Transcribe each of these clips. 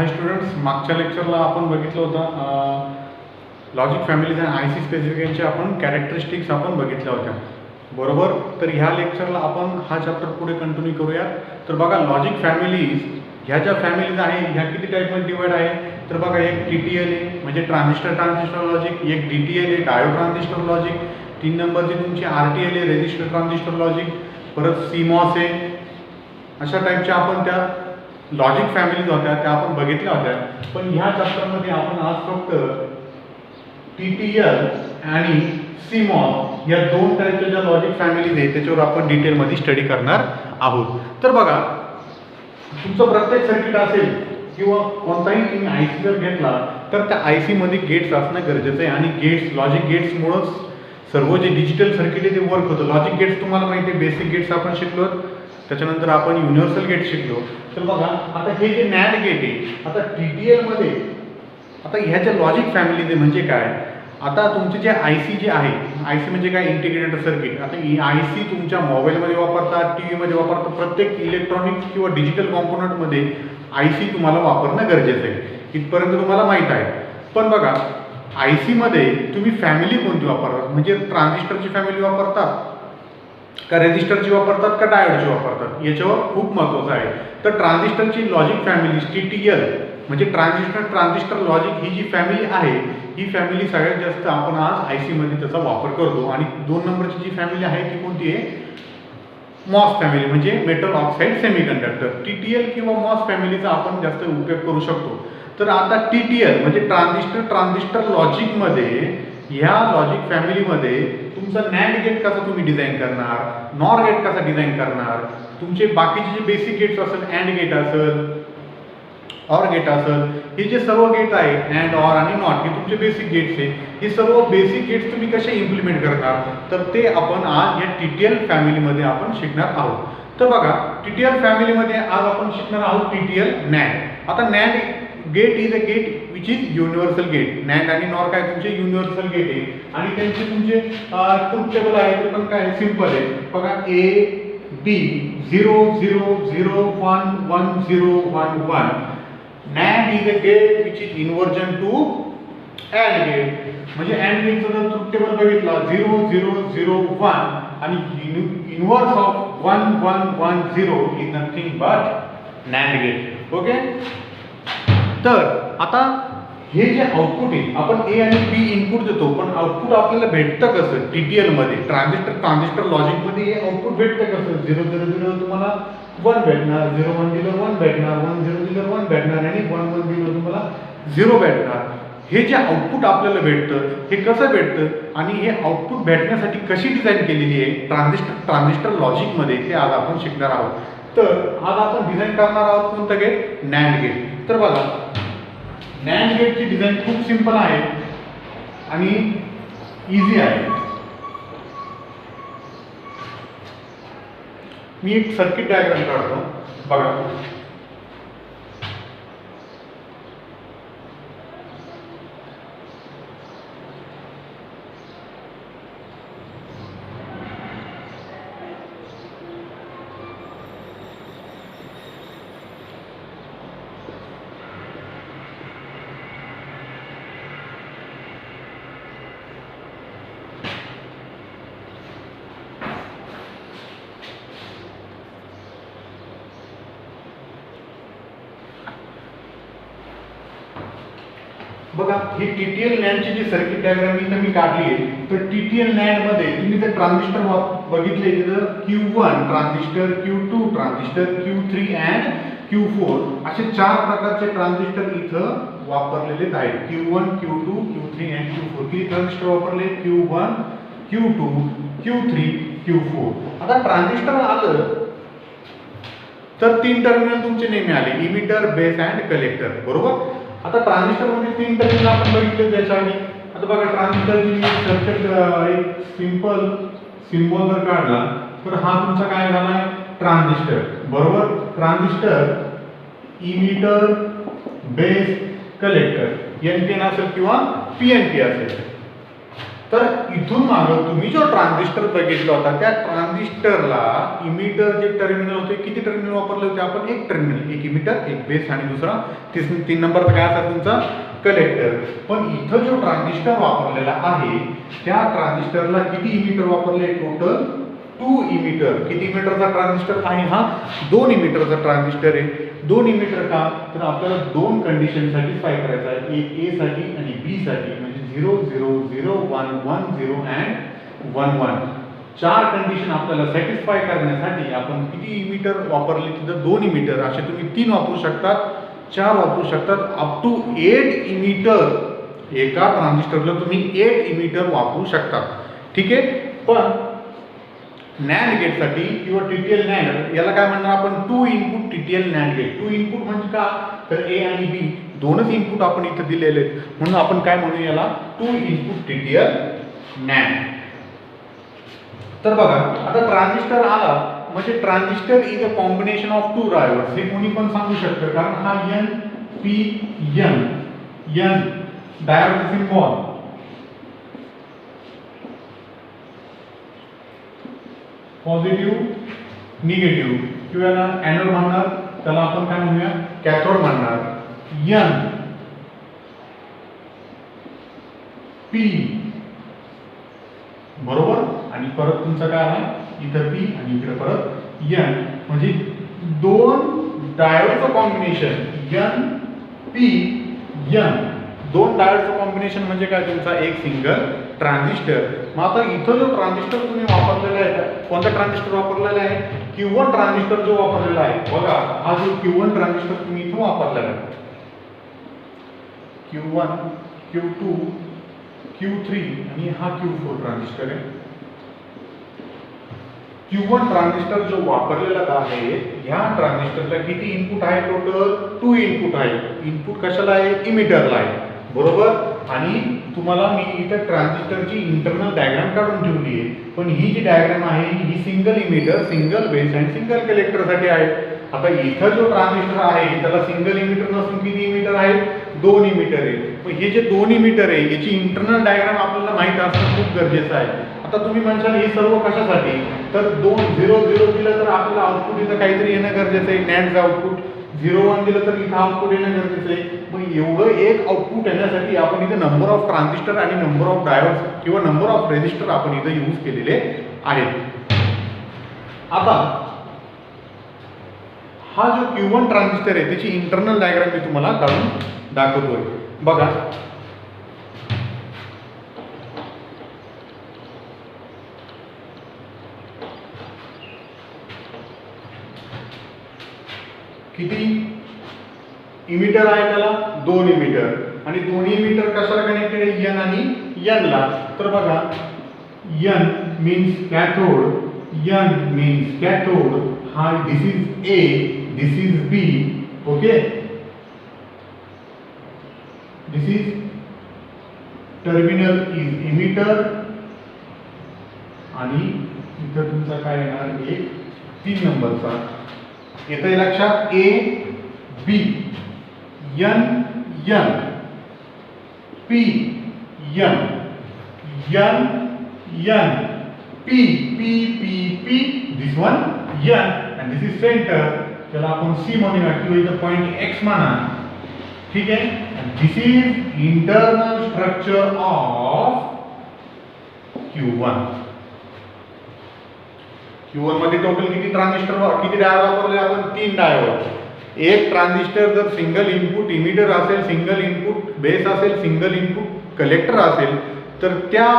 हाय students, मागच्या लेक्चरला आपण बघितलं होतं लॉजिक फॅमिलीज आणि आयसी स्पेसिफिकेशनचे आपण कॅरेक्टरिस्टिक्स आपण बघितल्या होत्या बरोबर. तर ह्या लेक्चरला आपण हा चॅप्टर पुढे कंटिन्यू करूयात. तर बघा, लॉजिक फॅमिलीज ह्या ज्या फॅमिलीज आहे ह्या किती टाईपमध्ये डिवाइड आहे. तर बघा, एक TTL आहे म्हणजे ट्रान्झिस्टर लॉजिक, एक DTL आहे डायोड ट्रान्झिस्टर लॉजिक, 3 नंबरची तुमची RTL आहे रेजिस्टर ट्रान्झिस्टर लॉजिक, परत CMOS आहे. अशा टाईपच्या आपण त्या लॉजिक फॅमिलीज होत्या त्या आपण बघितल्या होत्या. पण ह्या चॅप्टरमध्ये आपण आज फक्त TTL आणि CMOS या दोन टाईपच्या ज्या लॉजिक फॅमिलीज आहेत त्याच्यावर आपण डिटेलमध्ये स्टडी करणार आहोत. तर बघा, तुमचं प्रत्येक सर्किट असेल किंवा कोणताही तुम्ही IC जर घेतला तर त्या IC मध्ये गेट्स असणं गरजेचं आहे. आणि गेट्स, लॉजिक गेट्समुळंच सर्व जे डिजिटल सर्किट आहे ते वर्क होतं. लॉजिक गेट्स तुम्हाला माहिती आहे, बेसिक गेट्स आपण शिकलो, त्याच्यानंतर आपण युनिव्हर्सल गेट शिकलो. तर बघा, आता हे जे नॅन्ड गेट आहे, आता TTL मध्ये आता ह्याच्या लॉजिक फॅमिली म्हणजे काय. आता तुमचे जे IC जे आहे, IC म्हणजे काय, इंटिग्रेटेड सर्किट. आता IC तुमच्या मोबाईलमध्ये वापरतात, TV मध्ये वापरतात, प्रत्येक इलेक्ट्रॉनिक्स किंवा डिजिटल कॉम्पोनंटमध्ये IC तुम्हाला वापरणं गरजेचं आहे. इथपर्यंत तुम्हाला माहीत आहे. पण बघा, IC मध्ये तुम्ही फॅमिली कोणती वापरतात, म्हणजे ट्रान्झिस्टरची फॅमिली वापरतात का रेजिस्टरची वापरतात का डायोडची वापरतात, याच्यावर खूप महत्त्वाचं आहे. तर ट्रान्झिस्टरची लॉजिक फॅमिली TTL म्हणजे ट्रान्झिस्टर लॉजिक ही जी फॅमिली आहे ही फॅमिली सगळ्यात जास्त आपण आज IC मध्ये त्याचा वापर करतो. आणि 2 नंबरची जी फॅमिली आहे ती कोणती आहे, MOS फॅमिली म्हणजे मेटल ऑक्साईड सेमीकंडक्टर. TTL किंवा MOS फॅमिलीचा आपण जास्त उपयोग करू शकतो. तर आता TTL म्हणजे ट्रान्झिस्टर लॉजिकमध्ये, ह्या लॉजिक फॅमिलीमध्ये तुमचा नॅन्ड गेट कसा तुम्ही डिझाईन करणार, नॉर गेट कसा डिझाईन करणार, तुमचे बाकीचे जे बेसिक गेट्स असेल, अँड गेट असेल, ऑर गेट असेल, हे जे सर्व गेट आहेत अँड, ऑर आणि नॉट, हे तुमचे बेसिक गेट्स आहे. हे सर्व बेसिक गेट्स तुम्ही कसे इम्प्लिमेंट करणार, तर ते आपण आज या TTL फॅमिलीमध्ये आपण शिकणार आहोत. तर बघा, TTL फॅमिलीमध्ये आज आपण शिकणार आहोत TTL NAND. आता NAND gate is a gate which is universal gate. NAND आणि NOR काय तुमचे युनिव्हर्सल गेट आहे. आणि त्यांचे तुमचे ट्रूथ टेबल आहे ते पण काय सिंपल आहे. बघा, A B 0 0 0 1 1 0 1 1. NAND is a gate which is inversion to AND gate. म्हणजे AND गेटचा जर ट्रूथ टेबल बघितला 0 0 0 1 आणि inverse of 1 1 1 0 is nothing but NAND gate. Okay. तर आता हे जे आउटपुट आहे, आपण A आणि B इनपुट देतो, पण आउटपुट आपल्याला भेटतं कसं TTL मध्ये, ट्रान्झिस्टर लॉजिक मध्ये हे आउटपुट भेटतं कसं. 0 0 0 तुम्हाला 1 भेटणार, 0 1 दिलं 1 भेटणार, 1 0 दिलं 1 भेटणार आणि 1 1 दिलं तुम्हाला 0 भेटणार. हे जे आउटपुट आपल्याला भेटतं हे कसं भेटतं आणि हे आउटपुट भेटण्यासाठी कशी डिझाईन केलेली आहे ट्रान्झिस्टर लॉजिक मध्ये, ते आज आपण शिकणार आहोत. तर आज आपण डिझाईन करणार आहोत कोणतं गेट, NAND गेट. तर बघा, NAND गेटची डिझाईन खूप सिंपल आहे आणि इझी आहे. मी एक सर्किट डायग्राम काढतो. बघा, बघा, ही TTL NAND ची जी सर्किट डायग्राम इथं मी काढली आहे. तर TTL NANड मध्ये तुम्ही ते ट्रान्झिस्टर बघितले, तिथं Q1 transistor, Q2 transistor, Q3 and Q4 असे 4 प्रकारचे ट्रान्झिस्टर इथं वापरलेले आहेत. Q1 Q2 Q3 and Q4. किती ट्रान्झिस्टर वापरले, Q1 Q2 Q3 Q4. आता ट्रान्झिस्टर आलं तर 3 टर्मिनल तुमचे नेहमी आले, इमिटर, बेस अँड कलेक्टर, बरोबर. आता ट्रान्झिस्टर मध्ये 3 टर्मिनल आपण बघितले त्याच्या आधी. आता बघा, ट्रान्झिस्टरची सर्किट एक सिंपल सिम्बॉल जर काढला तर हा तुमचा काय झाला, ट्रान्झिस्टर, बरोबर. Transistor, emitter, base, collector, NPN असेल किंवा PNP असेल. तर इथून मागं तुम्ही जो ट्रान्झिस्टर बघितला होता त्या ट्रान्झिस्टरला इमिटर जे टर्मिनल होते, किती टर्मिनल वापरले होते आपण? एक टर्मिनल, एक इमिटर, एक बेस आणि दुसरा 3 नंबरचा काय असा तुमचा कलेक्टर. पण इथं जो ट्रान्झिस्टर वापरलेला आहे त्या ट्रान्झिस्टरला किती इमिटर वापरले? Total 2 emitter. किती इमिटरचा ट्रान्झिस्टर आहे हा? 2 इमिटरचा ट्रान्झिस्टर आहे. 2 इमिटर का? तर आपल्याला 2 कंडिशन सॅटिस्फाय करायचा आहे, एक ए साठी आणि बी साठी, म्हणजे 0 0 0 1 1 0 अँड 1 1. 4 कंडिशन आपल्याला सॅटिस्फाय करण्यासाठी आपण किती इमिटर वापरले? तिथं 2 इमिटर. असे तुम्ही 3 वापरू शकतात, 4 वापरू शकतात, अप टू 8 इमिटर. एका ट्रान्झिस्टरला तुम्ही 8 इमिटर वापरू शकता. ठीक आहे. पण नॅन्ड गेटसाठी किंवा टीटीएल नॅन्ड याला काय म्हणणार आपण? 2 input TTL NAND gate. 2 input म्हणजे का? तर ए आणि बी दोनच इनपुट आपण इथे दिलेले आहेत, म्हणून आपण काय म्हणू याला? 2 इनपुट टीटीएल नॅन्ड. तर बघा आता ट्रान्झिस्टर आला म्हणजे transistor is a combination of 2 diodes. हे कोणी पण सांगू शकतं, कारण हा एन पी एन एन डायोडचा सिम्बॉल, पॉझिटिव्ह निगेटिव्ह, किंवा एनोड म्हणणार, त्याला आपण काय म्हणूया? कॅथोड म्हणणार. एन पी बरोबर, आणि परत तुमचं काय आहे इथं पी आणि इकडे परत एन, म्हणजे 2 डायोडचं कॉम्बिनेशन एन पी एन. 2 डायोडचं कॉम्बिनेशन म्हणजे काय? तुमचा एक सिंगल ट्रान्झिस्टर. मग आता इथं जो ट्रान्झिस्टर तुम्ही वापरलेला आहे, कोणता ट्रान्झिस्टर वापरलेला आहे? Q1 ट्रान्झिस्टर जो वापरलेला आहे बघा, हा जो Q1 ट्रान्झिस्टर तुम्ही इथं वापरलेला आहे, Q1 Q2 Q3 आणि हा Q4 ट्रान्झिस्टर आहे. Q1 ट्रान्झिस्टर जो वापरलेला आहे ह्या ट्रान्झिस्टरला किती इनपुट आहे? टोटल 2 इनपुट आहे. इनपुट कशाला आहे? इमिटरला आहे, बरोबर. आणि तुम्हाला मी इथं ट्रान्झिस्टरची इंटरनल डायग्राम काढून ठेवली आहे, पण ही जी डायग्राम आहे ही सिंगल इमिटर, सिंगल बेस आणि सिंगल कलेक्टरसाठी आहे. आता इथं जो ट्रान्झिस्टर आहे त्याला सिंगल इमिटर नसून किती इमिटर आहे? 2 इमिटर आहे. मग हे जे 2 इमिटर आहे याची इंटरनल डायग्राम आपल्याला माहित असणं खूप गरजेचं आहे. आता तुम्ही म्हणशाल हे सर्व कशासाठी? तर 2 0 0 दिलं तर आपल्याला आउटपुट इथं काहीतरी येणं गरजेचं आहे. नॅन्डचं आउटपुट 0 1 दिलं तर इथं आउटपुट येणं गरजेचं आहे. मग एवढं एक आउटपुट येण्यासाठी आपण इथे नंबर ऑफ ट्रान्झिस्टर आणि नंबर ऑफ डायोड्स किंवा नंबर ऑफ रेजिस्टर आपण इथे यूज केलेले आहेत. आता हा जो Q1 ट्रान्झिस्टर आहे त्याची इंटरनल डायग्राम मी तुम्हाला काढून दाखवतोय. बघा किती इमिटर आहे? त्याला 2 इमिटर, आणि दोन्ही इमिटर कशाला कनेक्टेड आहे? एन आणि एन ला. तर बघा N means cathode, N means cathode, हा this is A, this is B, okay. This is terminal is emitter, आणि इथं तुमचा काय येणार? एक 3 नंबरचा येतं लक्षात. A B N N P N N N P P P P, this one N and this is centre, त्याला आपण सी म्हणूया किंवा इथं पॉइंट एक्स म्हणा. ठीक आहे. This is internal structure of Q1. Q1 मध्ये टोटल किती ट्रान्झिस्टर, किती डायोड वापरले आपण? 3 डायोड. एक ट्रान्झिस्टर जर सिंगल इनपुट इमिटर असेल, सिंगल इनपुट बेस असेल, सिंगल इनपुट कलेक्टर असेल, तर त्या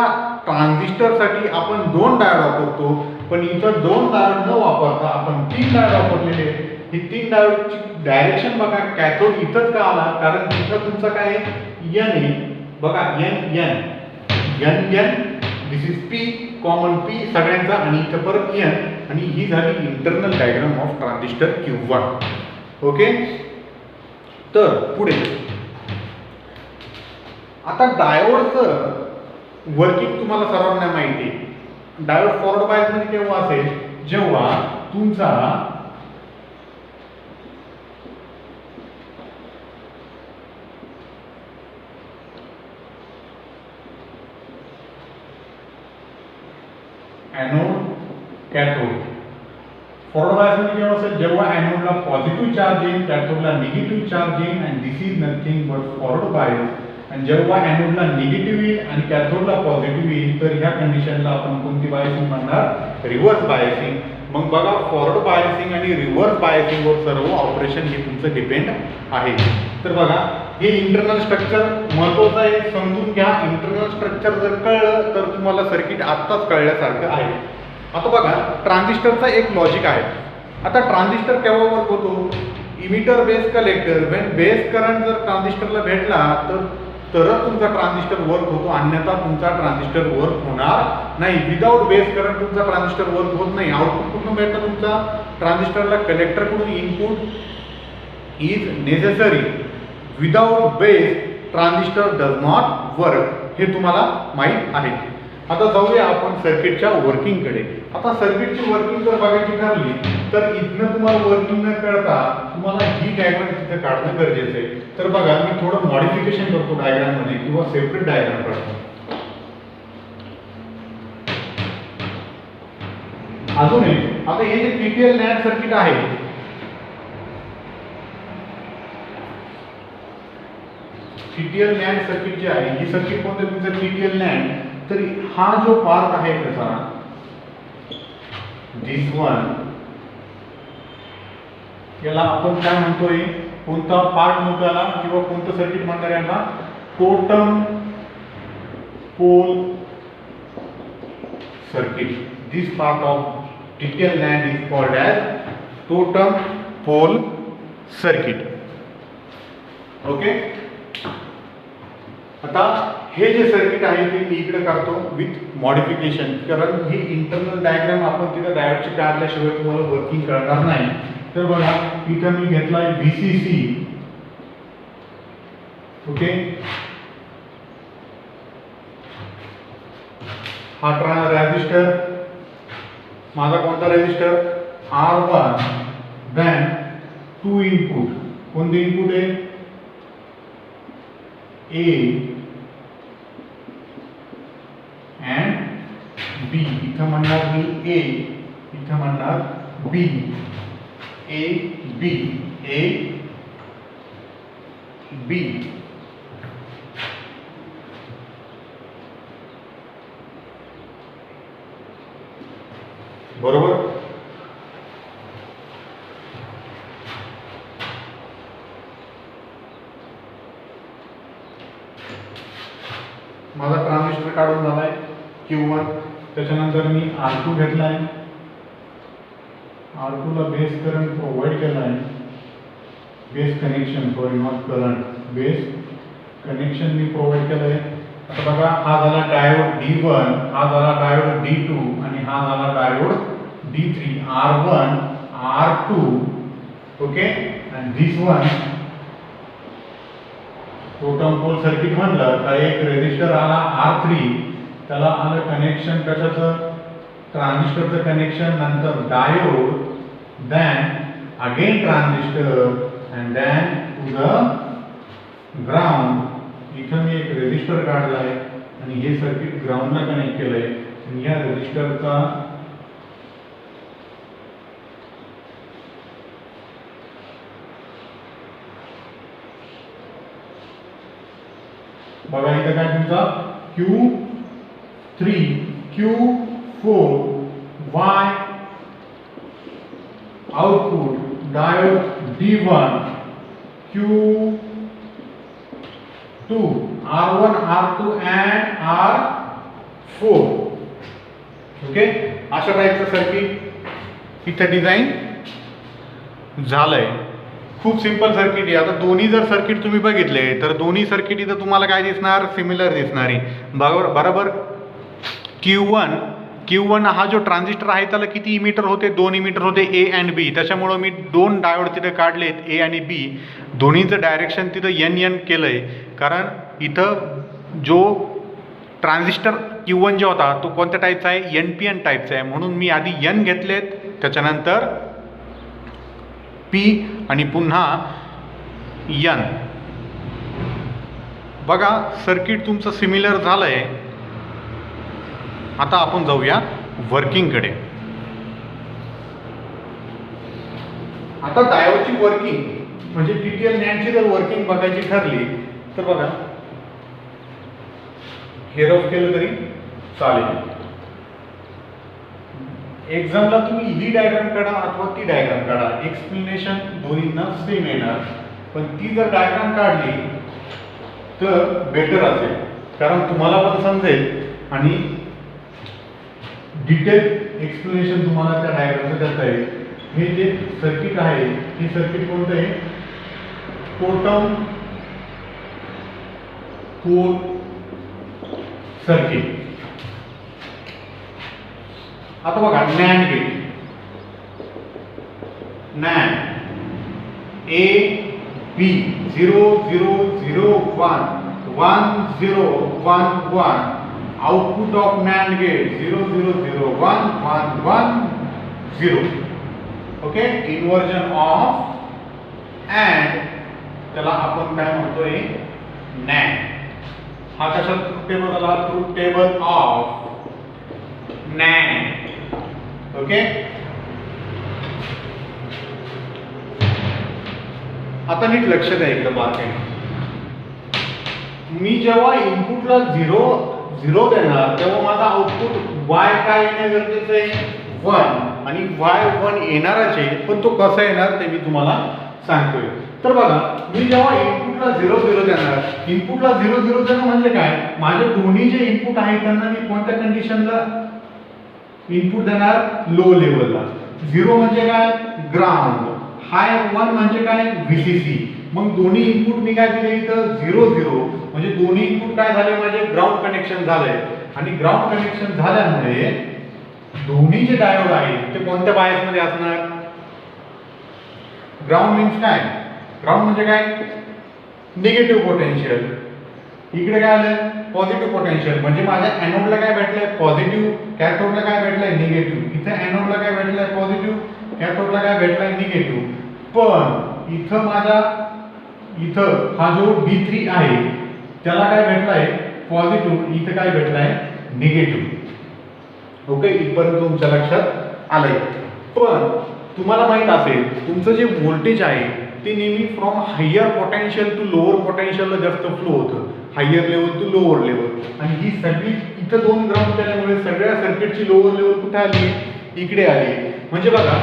ट्रान्झिस्टरसाठी आपण 2 डायोड वापरतो. पण इथं 2 डायोड न वापरता आपण 3 डायोड वापरलेले. ही 3 डायोडची डायरेक्शन बघा, कॅथोड इथंच का आला? कारण इथं तुमचं काय आहे? एन आहे. बघा N N N N, this is P, common P सगळ्यांचा, आणि इथं परत एन, आणि ही झाली internal diagram of transistor Q1. Okay. तर पुढे आता डायोडचं वर्किंग तुम्हाला सर्वांना माहिती आहे. डायोड फॉरवर्ड बायस मध्ये केव्हा असेल? जेव्हा तुमचा कॅथोड. फॉरवर्ड बायस म्हणजे केव्हा असेल, जेव्हा ॲनोडला पॉझिटिव्ह चार्ज येईल, कॅथोडला निगेटिव्ह चार्ज येईल, and this is nothing but forward bias. आणि जेव्हा ॲनोडला निगेटिव्ह येईल आणि कॅथोडला पॉझिटिव्ह येईल, तर ह्या कंडिशनला आपण कोणती बायसिंग म्हणणार, रिव्हर्स बायसिंग. मग बघा, फॉरवर्ड बायसिंग आणि रिव्हर्स बायसिंगवर सर्व ऑपरेशन हे तुमचं डिपेंड आहे. तर बघा, हे इंटरनल स्ट्रक्चर महत्त्वाचं आहे, समजून घ्या. इंटरनल स्ट्रक्चर जर कळलं तर तुम्हाला सर्किट आत्ताच कळल्यासारखं आहे. आता बघा, ट्रान्झिस्टरचा एक लॉजिक आहे. आता ट्रान्झिस्टर केव्हा वर्क होतो, emitter base collector. When base current जर ट्रान्झिस्टरला भेटला तरच तुमचा ट्रान्झिस्टर वर्क होतो, अन्यथा तुमचा ट्रान्झिस्टर वर्क होणार नाही. विदाउट बेस करंट तुमचा ट्रान्झिस्टर वर्क होत नाही. आउटपुट कुठून भेटतं तुमचा ट्रान्झिस्टरला, कलेक्टरकडून input is necessary. Without base transistor does not work, हे तुम्हाला माहीत आहे. आता जाऊया आपण सर्किटच्या वर्किंगकडे. आता सर्किटची वर्किंग जर बघायची ठरली तर इथनं तुम्हाला वर्किंग न कळता तुम्हाला ही डायग्राम तिथे काढणं गरजेचं आहे. तर बघा, मी थोडं मॉडिफिकेशन करतो डायग्राममध्ये किंवा सेपरेट डायग्राम काढतो. अजून एक, आता हे जे TTL NAND सर्किट आहे, TTL NAND सर्किट जे आहे, ही सर्किट कोणतं तुमचं TTL NAND. तर हा जो पार्ट आहे त्याचा, दिस वन, याला आपण काय म्हणतोय, कोणता पार्ट म्हणतो याला, किंवा कोणतं सर्किट म्हणणार याला, totem pole circuit. This part of TTL NAND is called as totem pole circuit. Okay. आता हे जे सर्किट आहे ते मी इकडे काढतो विथ मॉडिफिकेशन, कारण ही इंटरनल डायग्राम आपण तिथे डायोडची काढल्याशिवाय तुम्हाला वर्किंग करणार नाही. तर बघा, इथं मी घेतलाय VCC. ओके, हा रेजिस्टर माझा कोणता रेजिस्टर, R1. देन 2 इनपुट, कोणते इनपुट आहे, A and B. इथं म्हणणार मी A, इथं म्हणणार B. A B, A B. बरोबर. माझा ट्रान्झिस्टर काढून झालाय Q1. त्याच्यानंतर मी R2 घेतलाय, R2 ला बेस करंट प्रोव्हाइड केलाय, base connection, sorry not current, base connection me provide केलंय. आता बघा, हा झाला डायोड D1, हा झाला डायोड D2 आणि हा झाला diode D3. R1 R2. Okay, आणि दिस वन टोटम पोल सर्किट म्हणलं तर एक रेजिस्टर आला R3, त्याला आलं कनेक्शन कशाचं, ट्रान्झिस्टरचं कनेक्शन, नंतर diode, then again transistor, and then to the ground. इथं मी एक रेजिस्टर काढलाय आणि हे सर्किट ग्राउंडला कनेक्ट केलंय. आणि या रेजिस्टरचा बघा, इथं काय तुमचा Q3, Q4, Y output, diode D1, Q2, R1, R2 and R4. Okay, अशा टाईपचं सर्किट इथं डिझाईन झालंय. खूप सिंपल सर्किट आहे. आता दोन्ही जर सर्किट तुम्ही बघितले तर दोन्ही सर्किट इथं तुम्हाला काय दिसणार, सिमिलर दिसणार आहे. बरोबर. Q1 हा जो ट्रान्झिस्टर आहे त्याला किती इमिटर होते, 2 इमिटर होते, A अँड B. त्याच्यामुळं मी 2 डायोड तिथे काढलेत, A आणि B. दोन्हीचं डायरेक्शन तिथं N केलंय, कारण इथं जो ट्रान्झिस्टर Q1 जो होता तो कोणत्या टाईपचा आहे, NPN टाईपचा आहे. म्हणून मी आधी N घेतलेत, त्याच्यानंतर P आणि पुन्हा N. बघा, सर्किट तुमचं सिमिलर झालंय. आता आपण जाऊया वर्किंगकडे. आता डायोडची वर्किंग म्हणजे TTL NANDची जर वर्किंग बघायची ठरली तर बघा हे रफ केलं तरी चालेल. एक्झामला तुम्ही ही डायग्राम काढा अथवा ती डायग्राम काढा, एक्सप्लेनेशन दोन्हींना सेम येणार, पण ती जर डायग्राम काढली तर बेटर असेल, कारण तुम्हाला पण समजेल आणि डिटेल एक्सप्लेनेशन तुम्हाला त्या डायग्रामचं करता येईल. हे जे सर्किट आहे हे सर्किट कोणतं आहे? Totem core circuit. आता बघा NAND gate, NAND A B 0 0 0 1 1 0 1 1, output of NAND gate 0 0 0 1 1 1 0. Okay, inversion of and त्याला आपण काय म्हणतोय? NAND. हा कशा ट्रूथ टेबल आला? Truth table of NAND. Okay, आता नीट लक्ष द्या इकडे बारकाईने. मी जेव्हा इनपुटला 0 0 देणार तेव्हा माझा आउटपुट y काय येणे गरजेचं आहे? 1, आणि y1 येणारच आहे, पण तो कसा येणार ते मी तुम्हाला सांगतोय. तर बघा, मी जेव्हा इनपुटला 0 0 देणार, इनपुटला 0 0 देणं म्हणजे काय? माझे दोन्ही जे इनपुट आहेत त्यांना मी कोणत्या कंडिशनला इनपुट देणार? लो लेवलला. 0 म्हणजे काय? ग्राउंड. हाय 1 म्हणजे काय? VCC. मग दोन्ही इनपुट मी काय दिले इथं? 0 0, म्हणजे दोन्ही इनपुट काय झाले? माझे ग्राउंड कनेक्शन झालंय, आणि ग्राउंड कनेक्शन झाल्यामुळे दोन्ही जे डायोड आहेत ते कोणत्या बायस मध्ये असणार? ग्राउंड मीन्स काय? ग्राउंड म्हणजे काय? Negative potential. इकडे काय आलं? Positive potential. म्हणजे माझ्या एनोडला काय भेटलंय? पॉझिटिव्ह. कॅथोडला काय भेटलंय? निगेटिव्ह. इथे एनोडला काय भेटलंय? पॉझिटिव्ह. कॅथोडला काय भेटलंय? निगेटिव्ह. पण इथं माझा इथं हा जो D3 आहे त्याला काय भेटलाय? पॉझिटिव्ह. इथं काय भेटलाय? निगेटिव्ह. ओके, इथपर्यंत तुमच्या लक्षात आलंय. पण तुम्हाला माहित असेल तुमचं जे व्होल्टेज आहे ते नेहमी from higher potential to lower पोटेन्शियलला जास्त फ्लो होतं, higher level to lower level. आणि ही सगळी इथं 2 ग्राउंड केल्यामुळे सगळ्या सर्किटची लोअर लेवल कुठे आली? इकडे आली. म्हणजे बघा,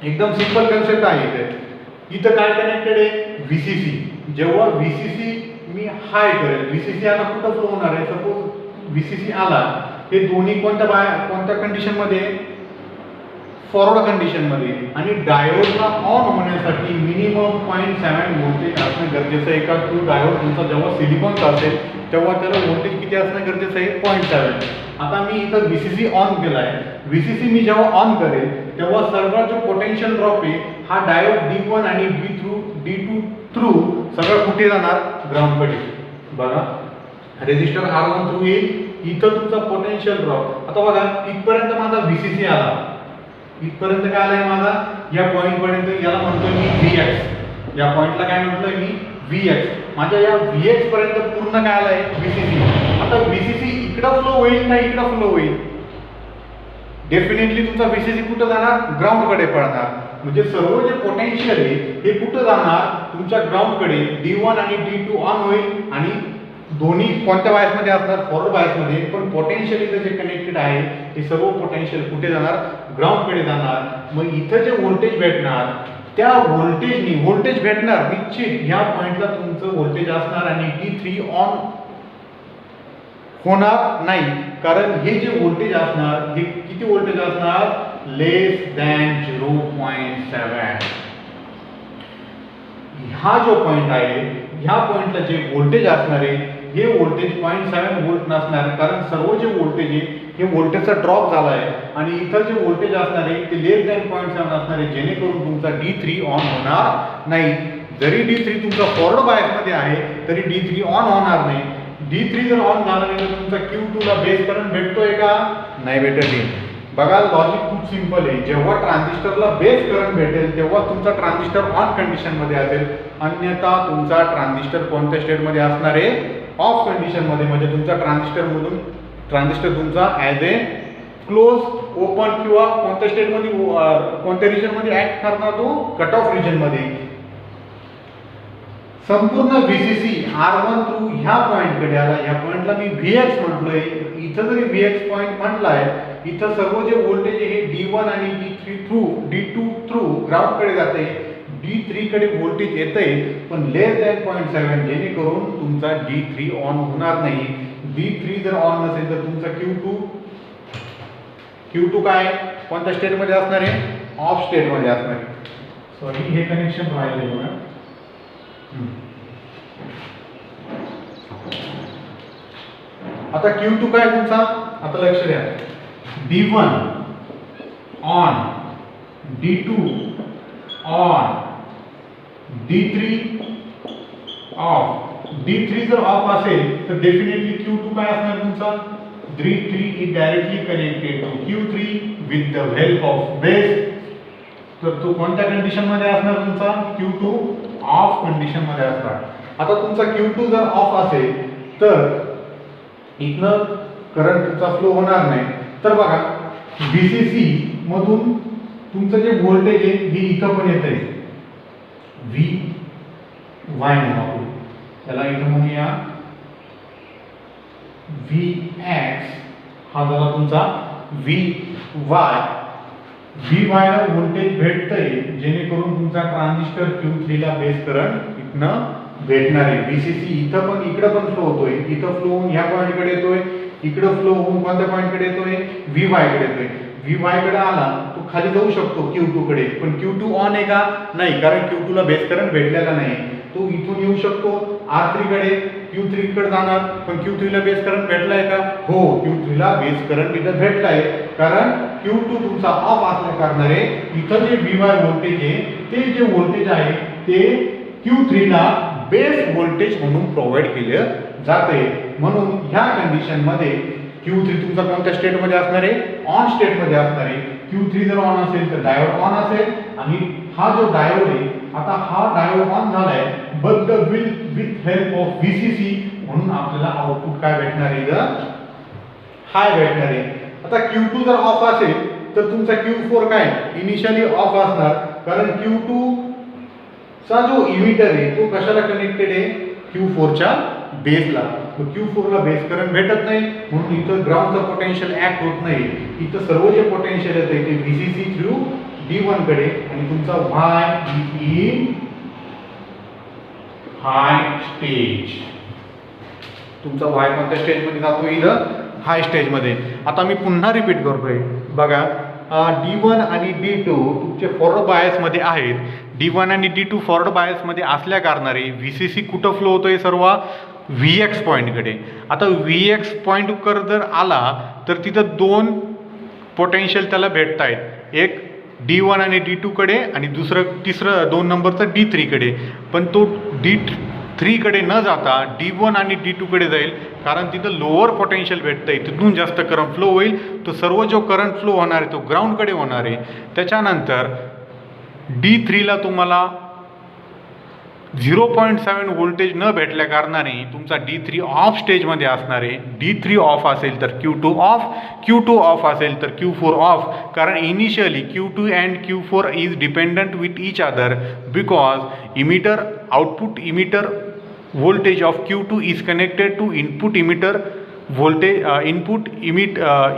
एकदम सिंपल कन्सेप्ट आहे इथे. इथं काय कनेक्टेड आहे? VCC. जेव्हा VCC मी हाय करेल, VCC आला कुठं फ्लो होणार आहे? सपोज VCC आला, हे दोन्ही कोणत्या कंडिशन मध्ये? फॉरवर्ड कंडिशन मध्ये. आणि डायोडला ऑन होण्यासाठी मिनिमम 0.7 व्होल्टेज असणं गरजेचं आहे. का तो डायोड तुमचा जेव्हा सिलिकॉनचा असेल तेव्हा त्याला व्होल्टेज किती असणं गरजेचं आहे? 0.7. आता मी इथं VCC ऑन केला आहे. VCC मी जेव्हा ऑन करेल तेव्हा सर्व जो पोटेन्शियल ड्रॉप आहे हा डायोड D1 आणि D2 थ्रू सगळं कुठे जाणार? ग्राउंड कडे. बघा, रेजिस्टर R1 थ्रू येईल, इथं तुमचा पोटेन्शियल ड्रॉप. आता बघा, इथपर्यंत माझा VCC आला, इथपर्यंत काय आलाय माझा? या पॉइंट पर्यंत. याला म्हणतोय मी Vx. या पॉइंटला काय म्हणतोय मी? Vx. माझ्या या Vx पर्यंत पूर्ण काय आलाय? VCC. आता VCC इकडं फ्लो होईल का इकडं फ्लो होईल? डेफिनेटली तुमचा VCC कुठं जाणार? ग्राउंड कडे पडणार. म्हणजे सर्व जे पोटेन्शियल आहे हे कुठं जाणार? तुमच्या ग्राउंड कडे. D1 आणि D2 ऑन होईल आणि दोन्ही कोणत्या बायस मध्ये असणार? फॉरवर्ड बायस मध्ये. पण पोटेन्शियल इथं जे कनेक्टेड आहे हे सर्व पोटेन्शियल कुठे जाणार? ग्राउंड कडे जाणार. मग इथं जे व्होल्टेज भेटणार त्या व्होल्टेजनी व्होल्टेज भेटणार निश्चित ह्या पॉइंटला तुमचं व्होल्टेज असणार आणि D3 ऑन होणार नाही, कारण हे जे व्होल्टेज असणार हे किती व्होल्टेज असणार? लेस दॅन 0.7. हा जो पॉइंट आहे ह्या पॉइंटला जे व्होल्टेज असणार आहे हे व्होल्टेज 0.7 व्होल्ट नसणार, कारण सर्व जे व्होल्टेज आहे हे व्होल्टेजचा ड्रॉप झाला आहे आणि इथं जे व्होल्टेज असणार आहे ते लेस दॅन 0.7 असणार आहे, जेणेकरून तुमचा D3 ऑन होणार नाही. जरी D3 तुमचा फॉरवर्ड बायस मध्ये आहे तरी D3 ऑन होणार नाही. D3 जर ऑन झाला नाही तर तुमचा Q2 ला बेस करंट भेटतोय का? नाही भेटत आहे. बघा, लॉजिक खूप सिंपल आहे. जेव्हा ट्रान्झिस्टरला बेस करंट भेटेल तेव्हा तुमचा ट्रान्झिस्टर ऑन कंडिशन मध्ये असेल, अन्यथा तुमचा ट्रान्झिस्टर कोणत्या स्टेट मध्ये असणार आहे? ऑफ कंडिशन मध्ये. म्हणजे तुमचा ट्रान्झिस्टर तुमचा ॲज ए क्लोज, ओपन किंवा कोणत्या स्टेटमध्ये कोणत्या रिजनमध्ये ऍक्ट करणार, तो कट ऑफ रिजनमध्ये. संपूर्ण VCC R1 थ्रू ह्या पॉईंटकडे आला. या पॉईंटला मी VX म्हटलोय. इथं जरी VX पॉईंट म्हटलाय, इथं सर्व जे व्होल्टेज हे D1 आणि D3 थ्रू, D2 थ्रू ग्राउंडकडे जाते. D3 कडे व्होल्टेज येतंय पण लेस दॅन 0.7, जेणेकरून तुमचा D3 ऑन होणार नाही. D3 जर ऑन नसेल तर तुमचा Q2 काय कोणत्या स्टेटमध्ये असणार आहे? ऑफ स्टेटमध्ये असणार आहे. सॉरी, हे कनेक्शन राहिले बघा. आता Q2 काय तुमचा? आता लक्ष द्या. D1 on, D2 on, D3 of. D3 जर ऑफ असेल तर डेफिनेटली Q2 काय असणार तुमचा? D3 is directly connected to Q3 with the help of base. तर तो कोणत्या कंडिशन मध्ये असणार तुमचा? Q2 ऑफ कंडिशन मध्ये असणार. आता तुमचा Q2 जर ऑफ असेल तर इथनं करंट तुमचा फ्लो होणार नाही. तर बघा, VCC मधून तुमचं जे व्होल्टेज आहे हे इथं पण येत आहे, VY म्हणू. त्याला इथं म्हणूया VX, हा झाला तुमचा VY. VY ला व्होल्टेज भेटतंय जेणेकरून तुमचा ट्रान्झिस्टर Q3 ला बेस करंट इथनं भेटणार आहे. VCC इथं पण इकडे पण फ्लो होतोय, इथं फ्लो होऊन ह्या पॉईंटकडे येतोय, इकडे फ्लो होऊन कोणत्या पॉईंटकडे येतोय? VY कडे येतोय. VY कडे आला तो खाली जाऊ शकतो Q2 कडे, पण Q2 ऑन आहे का? नाही, कारण Q2 ला बेस करंट भेटलेला नाही. तो इथून येऊ शकतो R3 कडे, Q3 कडे जाणार, पण Q3 ला बेस करंट भेटलाय का? हो, Q3 ला बेस करंट इथं भेटलाय, कारण Q2 तुमचा ऑफ असल्या कारणाने इथं जे VY व्होल्टेज आहे ते जे व्होल्टेज आहे ते Q3 ला बेस व्होल्टेज म्हणून प्रोव्हाइड केले जाते. म्हणून ह्या कंडिशन मध्ये Q3 तुमचा कोणत्या स्टेट मध्ये असणार आहे? ऑन स्टेट मध्ये असणार आहे. Q3 जर ऑन असेल तर डायोड ऑन असेल, आणि हा जो डायोड आहे, आता हा डायोड ऑन झालाय, but with help of VCC, म्हणून आपल्याला आउटपुट काय भेटणार आहे? हाय भेटणार आहे. आता Q2 जर ऑफ असेल तर तुमचा Q4 काय इनिशियली ऑफ असणार, कारण Q2 चा जो इमिटर आहे तो कशाला कनेक्टेड आहे? Q4 च्या बेसला. Q4 ला बेस करंट भेटत नाही, म्हणून इथं ग्राउंडचा पोटेन्शियल ऍक्ट होत नाही. इथं सर्व जे पोटेन्शियल येते ते VCC थ्रू D1 कडे, आणि तुमचा Y इन हाय स्टेज. तुमचा Y कोणत्या स्टेज मध्ये जातो? इथं हाय स्टेज मध्ये. आता मी पुन्हा रिपीट करतोय बघा, D1 आणि D2 तुमचे फॉरवर्ड बायस मध्ये आहेत. D1 आणि D2 फॉरवर्ड बायस मध्ये असल्या कारणाने VCC कुठं फ्लो होतोय? सर्व VX पॉइंट कडे. आता VX पॉइंट कर जर आला तर तिथं दोन पोटेन्शियल त्याला भेटत आहेत, एक D1 आणि D2 कडे आणि तिसरं 2 नंबरचं D3 कडे. पण तो D3 कडे न जाता D1 आणि D2 कडे जाईल, कारण तिथं लोअर पोटेन्शियल भेटतंय, तिथून जास्त करंट फ्लो होईल. तो सर्व जो करंट फ्लो होणार आहे तो ग्राउंडकडे होणार आहे. त्याच्यानंतर D3 ला तुम्हाला 0.7 व्होल्टेज न भेटल्या कारणाने तुमचा D3 ऑफ स्टेजमध्ये असणार आहे. D3 ऑफ असेल तर Q2 ऑफ, Q2 ऑफ असेल तर Q4 ऑफ, कारण initially Q2 and Q4 is dependent with each other, because emitter output emitter voltage of Q2 is connected to input emitter voltage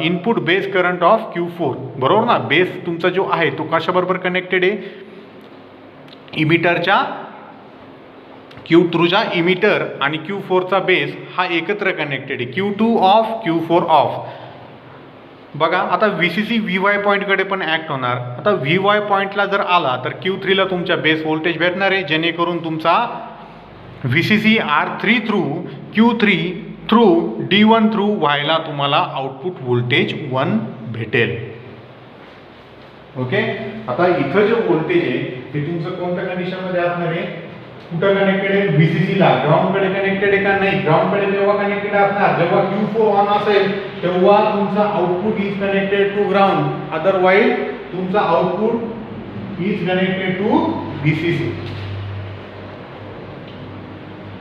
input base current of Q4. बरोबर ना? Base तुमचा जो आहे तो कशाबरोबर connected आहे? इमिटरच्या Q3चा emitter आणि Q4चा base हा एकत्र कनेक्टेड आहे. Q2 of, Q4 of. बघा, आता VCC VY पॉईंटकडे पण ऍक्ट होणार. आता VY पॉईंटला जर आला तर Q3 ला तुमच्या बेस व्होल्टेज भेटणार आहे, जेणेकरून तुमचा VCC R3 through Q3 through D1 through Y ला तुम्हाला आउटपुट व्होल्टेज 1 भेटेल. ओके. आता इथं जे व्होल्टेज आहे ते तुमचं कोणत्या कंडिशन मध्ये असणार आहे? कुठं कनेक्टेड आहे? VCC ला. ग्राउंड कडे कनेक्टेड आहे का? नाही. ग्राउंड कडे तेव्हा कनेक्टेड असणार जेव्हा Q4 ऑन असेल, तेव्हा तुमचा output is connected to ground, otherwise तुमचा output is connected to VCC.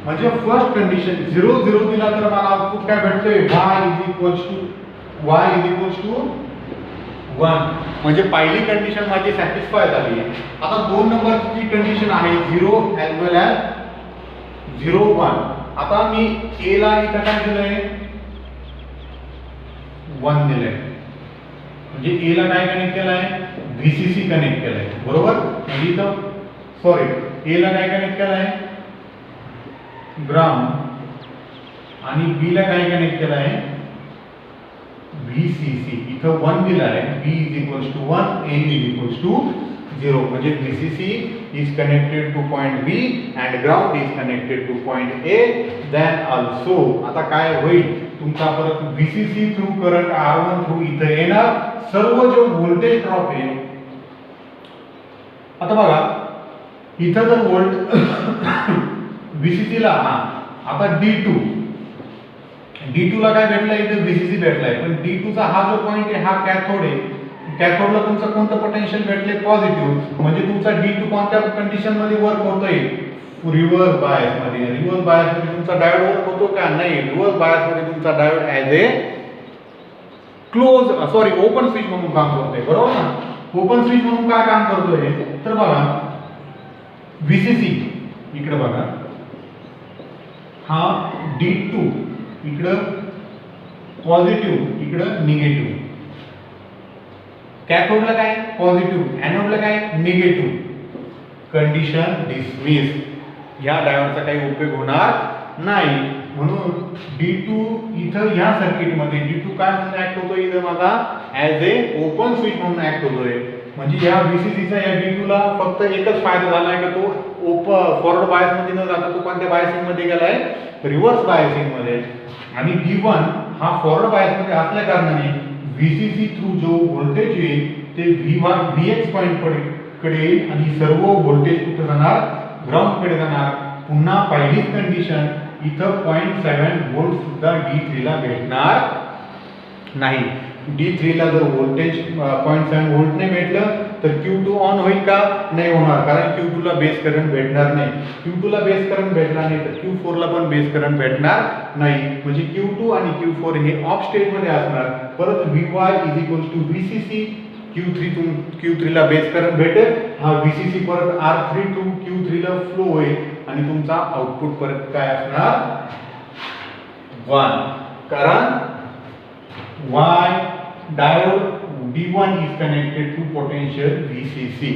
म्हणजे फर्स्ट कंडिशन 0 0 दिला तर मला आउटपुट काय भेटतोय? y इज इक्वल्स टू 1 म्हणजे पहिली कंडिशन माझी सॅटिस्फाय झाली आहे. आता 2 नंबरची कंडिशन आहे 0 ॲज वेल ॲज 0 1. आता मी ए ला इथं काय दिलंय 1 दिलंय, म्हणजे ए ला काय कनेक्ट केलंय VCC कनेक्ट केलंय बरोबर. म्हणजे इथं सॉरी ए ला काय कनेक्ट केलंय ग्राउंड आणि बी ला काय कनेक्ट केलंय VCC. इथं 1 दिला आहे, B = 1, A = 0. म्हणजे VCC is connected to point B and ground is connected to point A. Then also आता काय होईल तुमचा परत VCC through current R1 through इथं येणार, सर्व जो व्होल्टेज ड्रॉप आहे. आता बघा इथं जर वोल्ट VCC ला आता D2 ला काय भेटलाय इथे VCC भेटलाय, पण D2 चा हा जो पॉइंट आहे हा कॅथोड आहे. कॅथोडला तुमचं कोणतं पोटेन्शियल भेटले पॉझिटिव्ह, म्हणजे तुमचा D2 कोणत्या कंडिशन मध्ये वर्क होतोय रिव्हर्स बायस मध्ये. रिव्हर्स बायस मध्ये तुमचा डायोड वर्क होतो का नाही, रिव्हर्स बायस मध्ये तुमचा डायोड ॲज ए ओपन स्विच म्हणून काम करतोय बरोबर ना. ओपन स्विच म्हणून काय काम करतोय तर बघा VCC इकडे बघा हा D2 इकडं पॉझिटिव्ह इकडं निगेटिव्ह, कॅथोडला काय पॉझिटिव्ह ॲनोडला काय निगेटिव्ह. कंडिशन डिसमिस, या डायोडचा काही उपयोग होणार नाही. म्हणून D2 इथं या सर्किट मध्ये D2 काय म्हणून ऍक्ट होतोय इथं माझा ॲज ए ओपन स्विच म्हणून ऍक्ट होतोय. म्हणजे या VCC चा या D2 ला फक्त एकच फायदा झाला आहे की तो फॉरवर्ड बायस मध्ये न जाता तो कोणत्या बायसिंग मध्ये गेलाय रिव्हर्स बायसिंग मध्ये. आणि D1 हा फॉरवर्ड बायस मध्ये असल्या कारणाने VCC थ्रू जो व्होल्टेज येईल ते VX पॉइंट कडे येईल आणि सर्व व्होल्टेज कुठे जाणार ग्राउंड कडे जाणार. पुन्हा पहिलीच कंडिशन इथं 0.7 व्होल्ट सुद्धा D3 ला भेटणार नाही. D3 ला जर व्होल्टेज 0.7 व्होल्ट नाही भेटलं तर Q2 ऑन होईल का नाही होणार, कारण Q2 ला बेस करंट भेटणार नाही. Q2 ला बेस करंट भेटला नाही तर Q4 ला पण बेस करंट भेटणार नाही. म्हणजे Q2 आणि Q4 हे ऑफ स्टेज मध्ये असणार. परत Vy = VCC, Q3 ला बेस करंट भेटेल, हा VCC परत R3 टू Q3 ला फ्लो होईल आणि तुमचा आउटपुट परत काय असणार 1. कारण Y diode D1 is connected to potential VCC.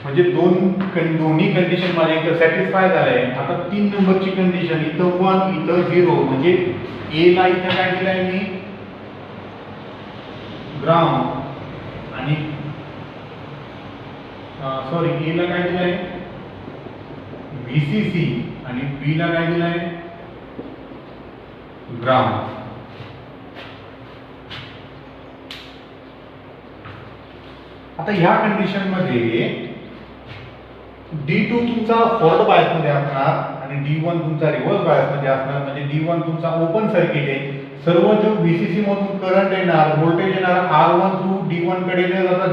म्हणजे दोन्ही कंडिशन माझ्या इथं सॅटिस्फाय झालंय. आता 3 नंबरची कंडिशन इथं 1 इथं 0, म्हणजे A ला इथं काय दिलंय मी ग्राउंड आणि A ला काय दिलंय VCC आणि B ला काय दिलंय ग्राउंड. आता ह्या कंडिशन मध्ये D2 तुमचा फॉरवर्ड बायस मध्ये असणार आणि D1 तुमचा रिव्हर्स बायस मध्ये असणार. म्हणजे D1 तुमचा ओपन सर्किट आहे, सर्व जो VCC मधून करंट येणार व्होल्टेज येणार R1 थ्रू D1 कडे न जाता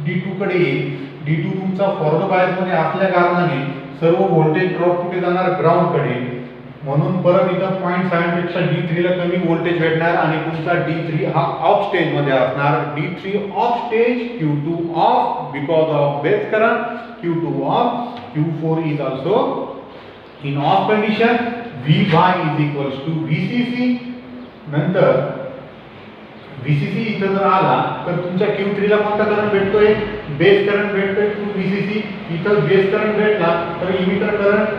D2 कडे येईल. D2 तुमचा फॉरवर्ड बायस मध्ये असल्या कारणाने सर्व व्होल्टेज ड्रॉप कुठे जाणार ग्राउंड कडे. म्हणून परत इथं 0.7 पेक्षा D3 ला कमी व्होल्टेज भेटणार आणि तुमचा D3 हा ऑफ स्टेज मध्ये असणार. D3 of stage, Q2 of because of base current, Q2 of, Q4 is also in off condition. Vy = VCC. नंतर VCC इथं जर आला तर तुमच्या Q3 ला कोणता करंट भेटतोय बेस करंट भेटतोय थ्रू VCC. इथं बेस करंट भेटला तर emitter current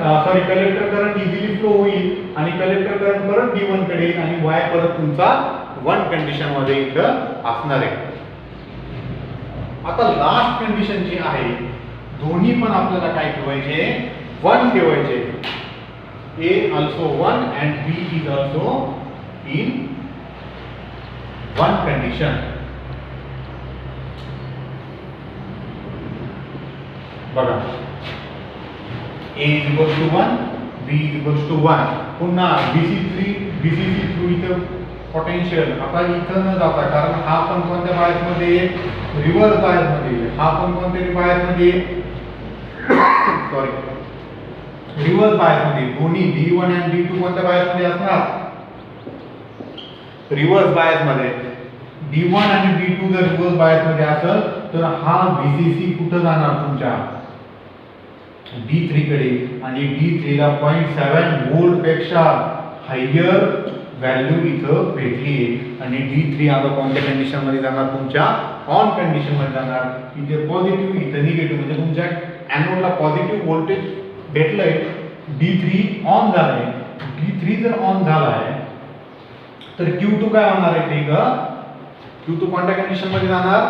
collector current easily flow होईल आणि कलेक्टर करंट परत D1 कडे येईल आणि Y परत तुमचा 1 कंडिशन मध्ये इथं असणार आहे. आता लास्ट कंडिशन जी आहे दोन्ही पण आपल्याला काय ठेवायचे 1 ठेवायचे. A also 1 and B is also in 1 condition. बघा A = 1, B = 1. पुन्हा VCC थ्रू इथं पोटेन्शियल आता इथं न जाता, कारण हा पण कोणत्या बायस मध्ये रिव्हर्स बायस मध्ये, हा पण कोणत्या बायस मध्ये रिव्हर्स बायस मध्ये. दोन्ही D1 आणि D2 कोणत्या बायस मध्ये असणार रिव्हर्स बायस मध्ये. D1 आणि D2 जर रिव्हर्स बायस मध्ये असेल तर हा VCC कुठं जाणार तुमच्या D3 कडे आणि D3 ला 0.7 व्होल्ट पेक्षा हायर व्हॅल्यू इथं भेटली आणि D3 आता कोणत्या कंडिशन मध्ये जाणार तुमच्या ऑन कंडिशन मध्ये जाणार. इथे पॉझिटिव्ह इथे निगेटिव्ह म्हणजे तुमच्या एनोडला पॉझिटिव्ह व्होल्टेज भेटलंय. D3 ऑन झालाय. D3 जर ऑन झालाय तर Q2 काय होणार आहे ते Q2 कोणत्या कंडिशन मध्ये जाणार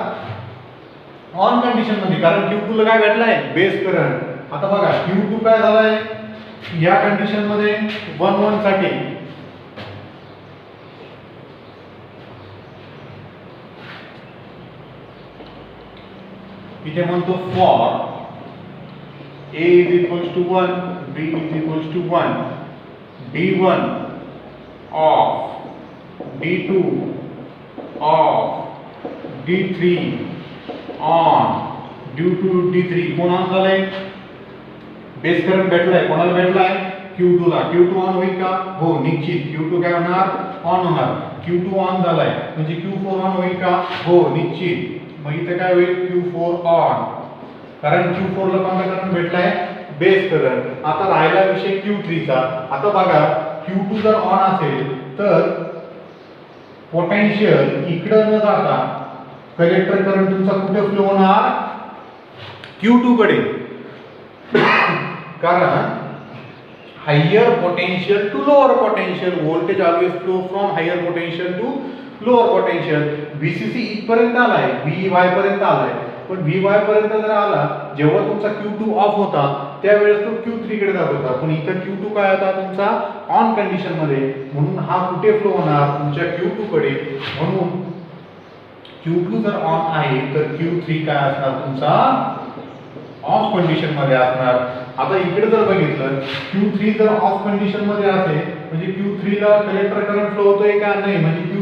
ऑन कंडिशन मध्ये कारण Q2 ला काय भेटलाय बेस करंट. आता बघा Q2 काय झालाय या कंडिशन मध्ये 1 साठी इथे म्हणतो for A is equals to 1, B is equals to 1, D1 of D2 of D3 on due to D3 कोण ऑन झालंय बेस करंट भेटलाय कोणाला भेटलाय Q2 ला. Q2 ऑन होईल का हो निश्चित Q2 काय होणार ऑन होणार. Q2 ऑन झालाय म्हणजे Q4 ऑन होईल का हो निश्चित. मग इथे काय होईल Q4 ऑन कारण Q4 ला कोणता करंट भेटलाय बेस करंट. आता राहिला विषय Q3 चा. आता बघा Q2 जर ऑन असेल तर पोटेन्शियल इकडे न जाता कलेक्टर करंट तुमचा कुठे फ्लो होणार Q2 कडे कारण higher potential to lower potential voltage always flow from higher potential to lower potential. VCC इथपर्यंत आलाय VY पर्यंत आलाय पण VY पर्यंत जर आला जेव्हा तुमचा Q2 ऑफ होता त्यावेळेस तो Q3 कडे जात होता पण इथं Q2 काय होता तुमचा ऑन कंडिशन मध्ये म्हणून हा कुठे फ्लो होणार तुमच्या Q2 कडे. म्हणून Q2 जर ऑन आहे तर Q3 काय असणार तुमचा ऑफ कंडिशन मध्ये असणार. आता इकडे जर बघितलं Q3 जर ऑफ कंडिशन मध्ये असेल म्हणजे Q3 ला कलेक्टर करंट फ्लो होतोय का नाही म्हणजे